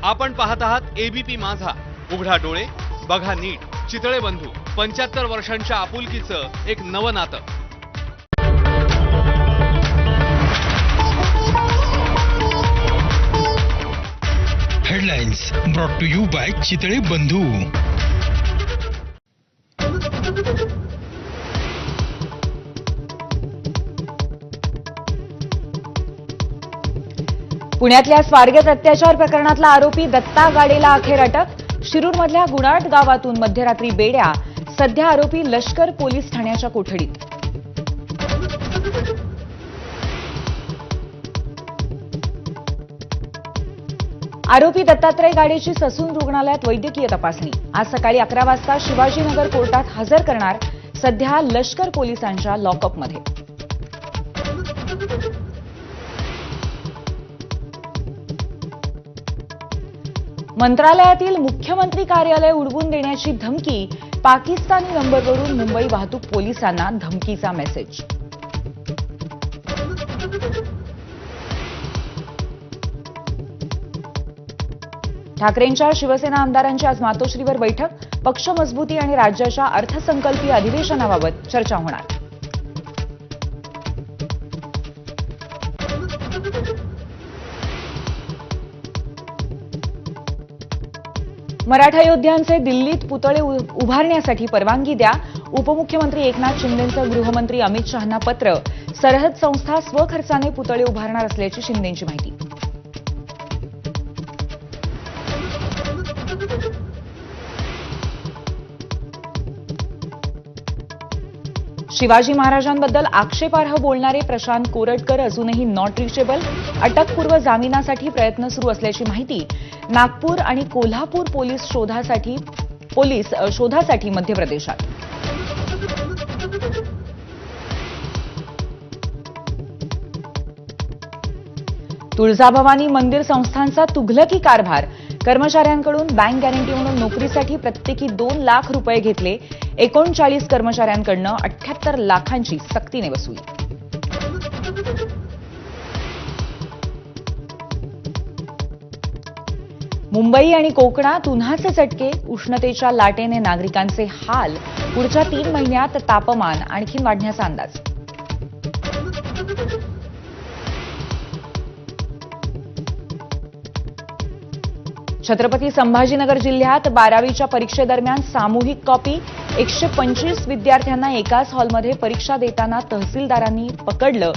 आपण पाहत आहात एबीपी माझा. उघडा डोळे, बघा नीट. चितळे बंधू 75 वर्षांच्या आपुलकीचं एक नवं नातं. Headlines brought to you by Chitale Bandhu. पुण्यातल्या स्वारगेट अत्याचार प्रकरणातला आरोपी दत्ता गाडेला अखेर अटक. शिरूरमधल्या गुणाट गावातून मध्यरात्री बेड्या. सध्या आरोपी लष्कर पोलीस ठाण्याच्या कोठडीत. आरोपी दत्तात्रय गाडेची ससून रुग्णालयात वैद्यकीय तपासणी. आज सकाळी 11 वाजता शिवाजीनगर कोर्टात हजर करणार. सध्या लष्कर पोलिसांच्या लॉकअपमध्ये. मंत्रालयातील मुख्यमंत्री कार्यालय उडवून देण्याची धमकी. पाकिस्तानी नंबरवरून मुंबई वाहतूक पोलिसांना धमकीचा मेसेज. ठाकरेंच्या शिवसेना आमदारांची आज मातोश्रीवर बैठक. पक्ष मजबूती आणि राज्याच्या अर्थसंकल्पीय अधिवेशनाबाबत चर्चा होणार. मराठा योद्ध्यांचे दिल्लीत पुतळे उभारण्यासाठी परवानगी द्या. उपमुख्यमंत्री एकनाथ शिंदेंचं गृहमंत्री अमित शहांना पत्र. सरहद संस्था स्वखर्चाने पुतळे उभारणार असल्याची शिंदेंची माहिती. शिवाजी महाराजांबद्दल आक्षेपार्ह बोलणारे प्रशांत कोरटकर अजूनही नॉट रिचेबल. अटकपूर्व जामिनासाठी प्रयत्न सुरू असल्याची माहिती. नागपूर आणि कोल्हापूर पोलीस शोधासाठी मध्य प्रदेशात. तुळजाभवानी मंदिर संस्थांचा तुघलकी कारभार. कर्मचाऱ्यांकडून बँक गॅरंटी म्हणून नोकरीसाठी प्रत्येकी 2 लाख रुपये घेतले. 39 कर्मचाऱ्यांकडून 78 लाखांची सक्तीने वसुली. मुंबई आणि कोकणात उन्हाचे चटके. उष्णतेच्या लाटेने नागरिकांचे हाल. पुढच्या 3 महिन्यात तापमान आणखी वाढण्याचा अंदाज. छत्रपती संभाजीनगर जिल्ह्यात 12वीच्या परीक्षेदरम्यान सामूहिक कॉपी. 125 विद्यार्थ्यांना एकाच हॉलमध्ये परीक्षा देताना तहसीलदारांनी पकडलं.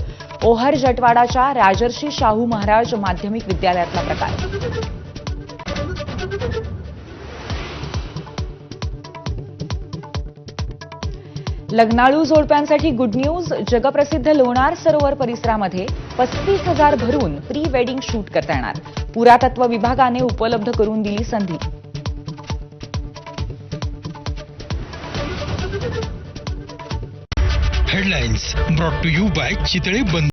ओहर जटवाडाच्या राजर्षी शाहू महाराज माध्यमिक विद्यालयातला प्रकार. लग्नाळू जोडप्यांसाठी गुड न्यूज. जगप्रसिद्ध लोणार सरोवर परिसरामध्ये 35,000 भरून प्री वेडिंग शूट करता येणार. पुरातत्व विभागाने उपलब्ध करून दिली संधी. Headlines brought to you by Chitale बंधू.